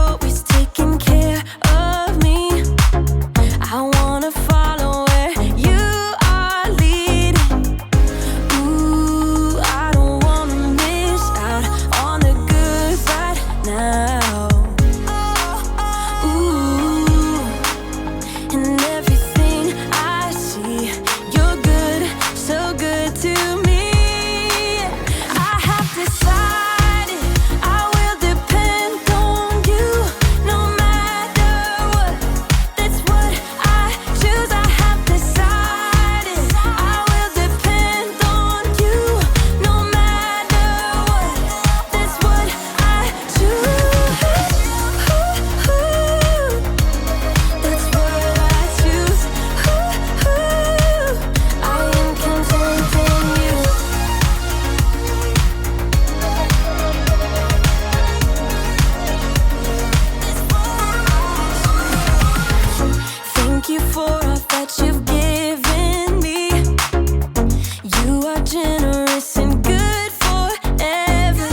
always taking care of me. I wanna follow where you are leading. Ooh, I don't wanna miss out on the good right now. Ooh, and everything I see, you're good, so good to me. I have decided I will depend on you no matter what. That's what I choose. I have decided I will depend on you no matter what. That's what I choose. That's what I choose. I am content in you. Thank you for all that you've given me. You are generous and good forever.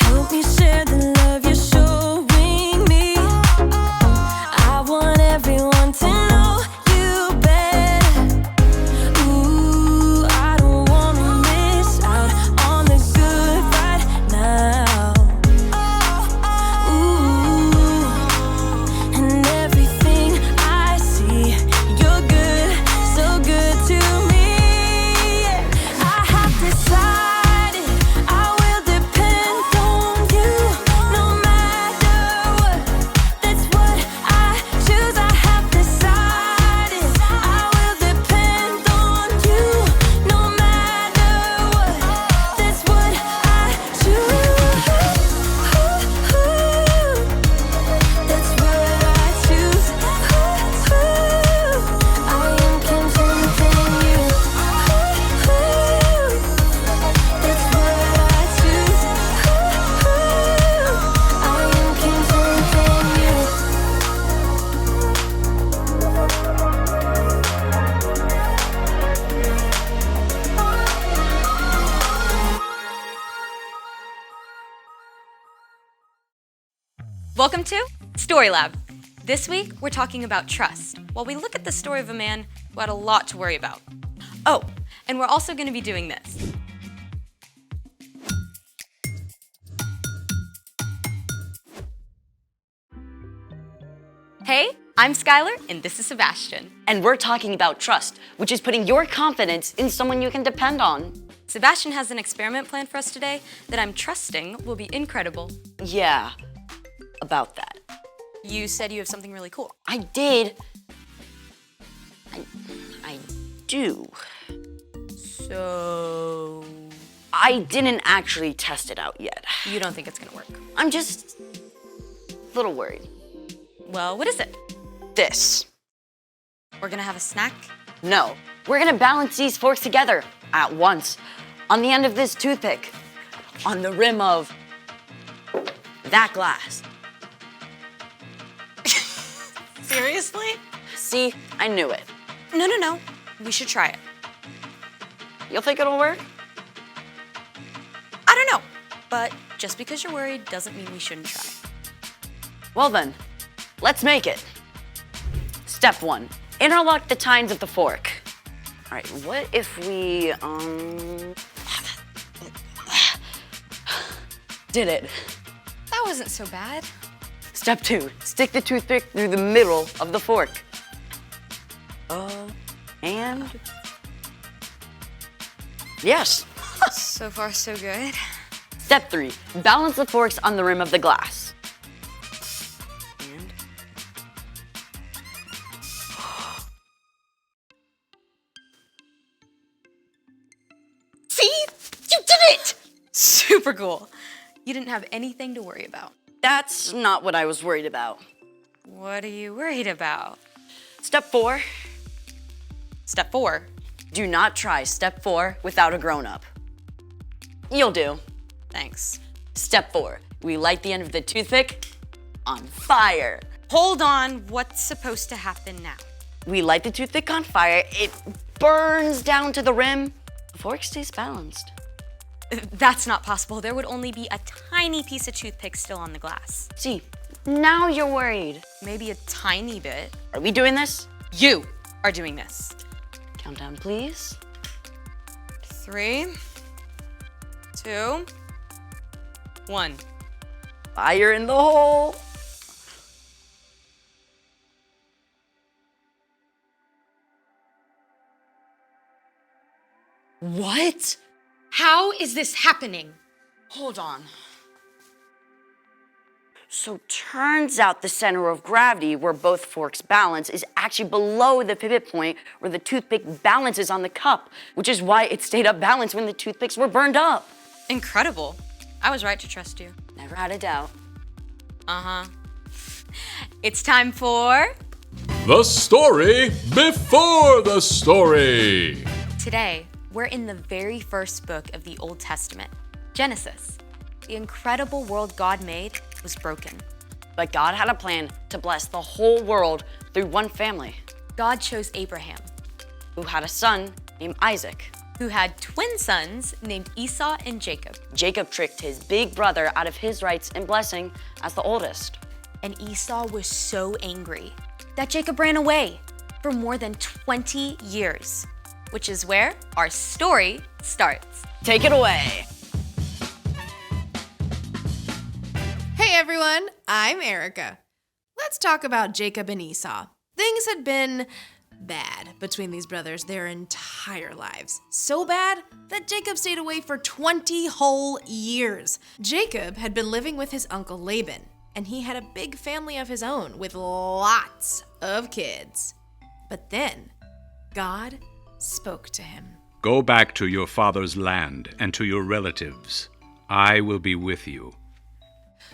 Help me share the love you're showing me. I want everyone to know you better. Ooh, I don't wanna miss out on the good right now. Ooh, and everything I see, you're good, so good to me. I have decided I will depend on you no matter what. That's what I choose. I have decided I will depend on you no matter what. That's what I choose. That's what I choose. I am content in you. That's what I choose. I am content in you. Welcome to Story Lab. This week, we're talking about trust, while we look at the story of a man who had a lot to worry about. Oh, and we're also going to be doing this. Hey, I'm Skylar, and this is Sebastian. And we're talking about trust, which is putting your confidence in someone you can depend on. Sebastian has an experiment planned for us today that I'm trusting will be incredible. Yeah, about that. You said you have something really cool. I did. I do. So, I didn't actually test it out yet. you don't think it's gonna work? I'm just a little worried. Well, what is it? This. We're gonna have a snack? No, we're gonna balance these forks together at once on the end of this toothpick, on the rim of that glass. Seriously? See, I knew it. No. We should try it. You'll think it'll work? I don't know, but just because you're worried doesn't mean we shouldn't try. Well then, let's make it. Step 1, interlock the tines of the fork. All right, what if we, did it. That wasn't so bad. Step 2, stick the toothpick through the middle of the fork. And yes. So far, so good. Step 3, balance the forks on the rim of the glass. And See? You did it! Super cool. You didn't have anything to worry about. that's not what I was worried about. What are you worried about? Step 4, Step 4. do not try step 4 without a grown-up. You'll do. Thanks. Step 4, we light the end of the toothpick on fire. Hold on, what's supposed to happen now? We light the toothpick on fire, it burns down to the rim. The fork stays balanced. That's not possible. There would only be a tiny piece of toothpick still on the glass. See, Now you're worried. Maybe a tiny bit. Are we doing this? You are doing this. Countdown, please. 3, 2, 1. Fire in the hole. What? How is this happening? Hold on. So turns out the center of gravity where both forks balance is actually below the pivot point where the toothpick balances on the cup, which is why it stayed up balanced when the toothpicks were burned up. Incredible. I was right to trust you. Never had a doubt. Uh-huh. It's time for... The story before the story. Today, we're in the very first book of the Old Testament, Genesis. The incredible world God made was broken. But God had a plan to bless the whole world through one family, God chose Abraham, who had a son named Isaac. who had twin sons named Esau and Jacob. Jacob tricked his big brother out of his rights and blessing as the oldest. And Esau was so angry that Jacob ran away for more than 20 years, which is where our story starts. Take it away. Hey everyone, I'm Erica. Let's talk about Jacob and Esau. Things had been bad between these brothers their entire lives. So bad that Jacob stayed away for 20 whole years. Jacob had been living with his uncle Laban, and he had a big family of his own with lots of kids. But then, God spoke to him. Go back to your father's land and to your relatives. I will be with you.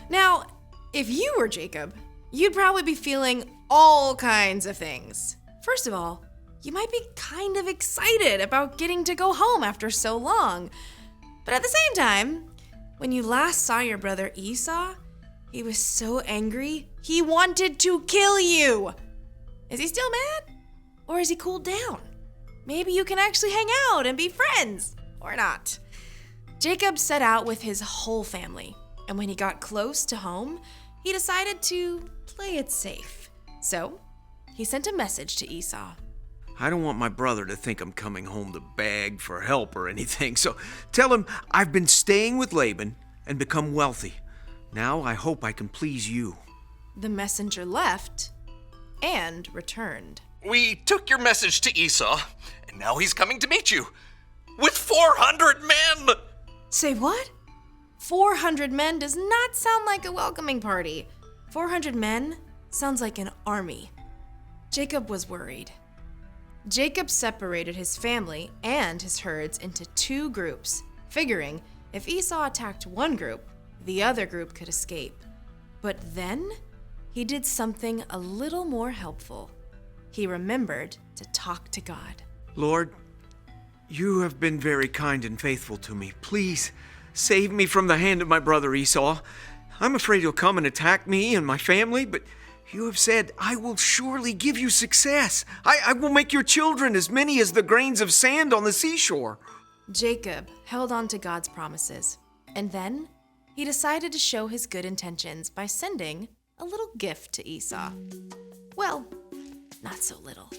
Now, if you were Jacob, you'd probably be feeling all kinds of things. First of all, you might be kind of excited about getting to go home after so long. But at the same time, when you last saw your brother Esau, he was so angry, he wanted to kill you. Is he still mad? Or has he cooled down? Maybe you can actually hang out and be friends, or not. Jacob set out with his whole family, and when he got close to home, he decided to play it safe. So, he sent a message to Esau. I don't want my brother to think I'm coming home to beg for help or anything, so tell him I've been staying with Laban and become wealthy. Now I hope I can please you. The messenger left and returned. We took your message to Esau, and now he's coming to meet you. With 400 men! Say what? 400 men does not sound like a welcoming party. 400 men sounds like an army. Jacob was worried. Jacob separated his family and his herds into two groups, figuring if Esau attacked one group, the other group could escape. But then he did something a little more helpful. He remembered to talk to God. Lord, you have been very kind and faithful to me. Please save me from the hand of my brother Esau. I'm afraid he'll come and attack me and my family, but you have said, I will surely give you success. I will make your children as many as the grains of sand on the seashore. Jacob held on to God's promises, and then he decided to show his good intentions by sending a little gift to Esau. Well, not so little.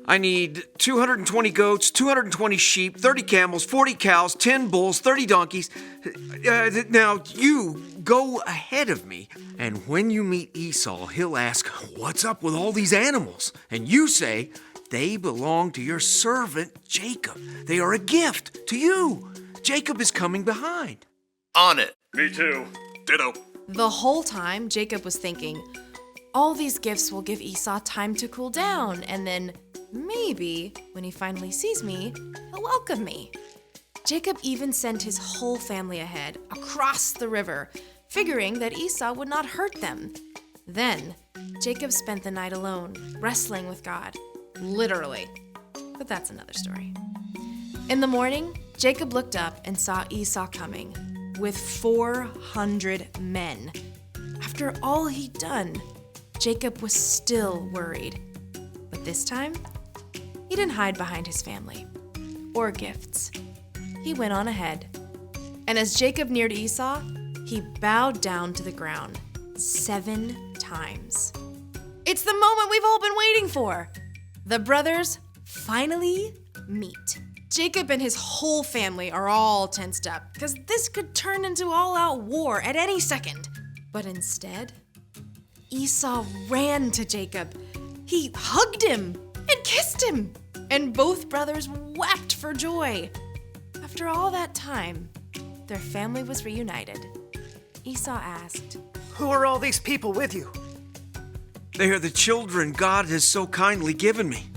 I need 220 goats, 220 sheep, 30 camels, 40 cows, 10 bulls, 30 donkeys. Now, you go ahead of me, and when you meet Esau, he'll ask, what's up with all these animals? And you say, they belong to your servant Jacob. They are a gift to you. Jacob is coming behind. On it. Me too. Ditto. The whole time, Jacob was thinking, all these gifts will give Esau time to cool down, and then maybe when he finally sees me, he'll welcome me. Jacob even sent his whole family ahead, across the river, figuring that Esau would not hurt them. Then, Jacob spent the night alone, wrestling with God. Literally. But that's another story. In the morning, Jacob looked up and saw Esau coming, with 400 men. After all he'd done, Jacob was still worried. But this time, he didn't hide behind his family or gifts. He went on ahead. And as Jacob neared Esau, he bowed down to the ground, 7 times. It's the moment we've all been waiting for. The brothers finally meet. Jacob and his whole family are all tensed up because this could turn into all-out war at any second. But instead, Esau ran to Jacob. He hugged him and kissed him, and both brothers wept for joy. After all that time, their family was reunited. Esau asked, Who are all these people with you? They are the children God has so kindly given me.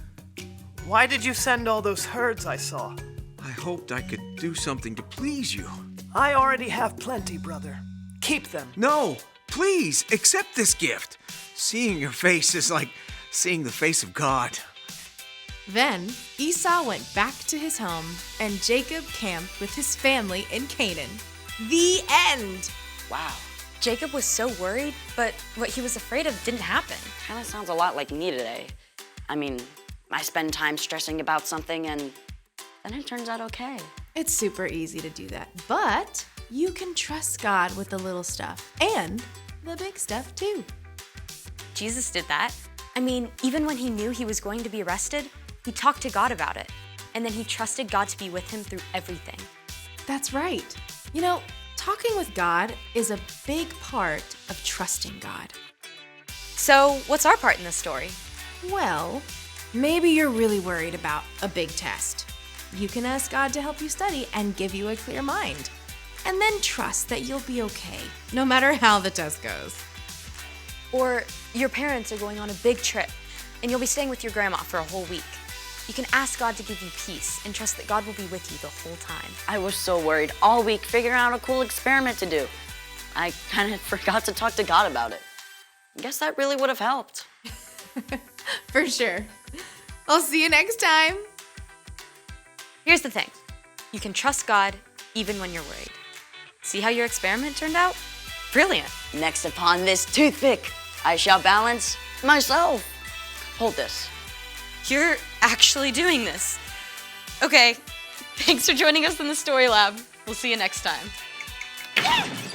Why did you send all those herds I saw? I hoped I could do something to please you. I already have plenty, brother. Keep them. No, please, accept this gift. Seeing your face is like seeing the face of God. Then Esau went back to his home, and Jacob camped with his family in Canaan. The end! Wow. Jacob was so worried, but what he was afraid of didn't happen. Kind of sounds a lot like me today. I mean, I spend time stressing about something and then it turns out okay. It's super easy to do that, but you can trust God with the little stuff and the big stuff too. Jesus did that. I mean, even when he knew he was going to be arrested, he talked to God about it. And then he trusted God to be with him through everything. That's right. You know, talking with God is a big part of trusting God. So, what's our part in this story? Well, maybe you're really worried about a big test. You can ask God to help you study and give you a clear mind. And then trust that you'll be okay, no matter how the test goes. Or your parents are going on a big trip, and you'll be staying with your grandma for a whole week. You can ask God to give you peace and trust that God will be with you the whole time. I was so worried all week figuring out a cool experiment to do. I kind of forgot to talk to God about it. Guess that really would have helped. For sure. I'll see you next time. Here's the thing. You can trust God even when you're worried. See how your experiment turned out? Brilliant. Next upon this toothpick, I shall balance myself. Hold this. You're actually doing this. Okay, thanks for joining us in the Story Lab. We'll see you next time.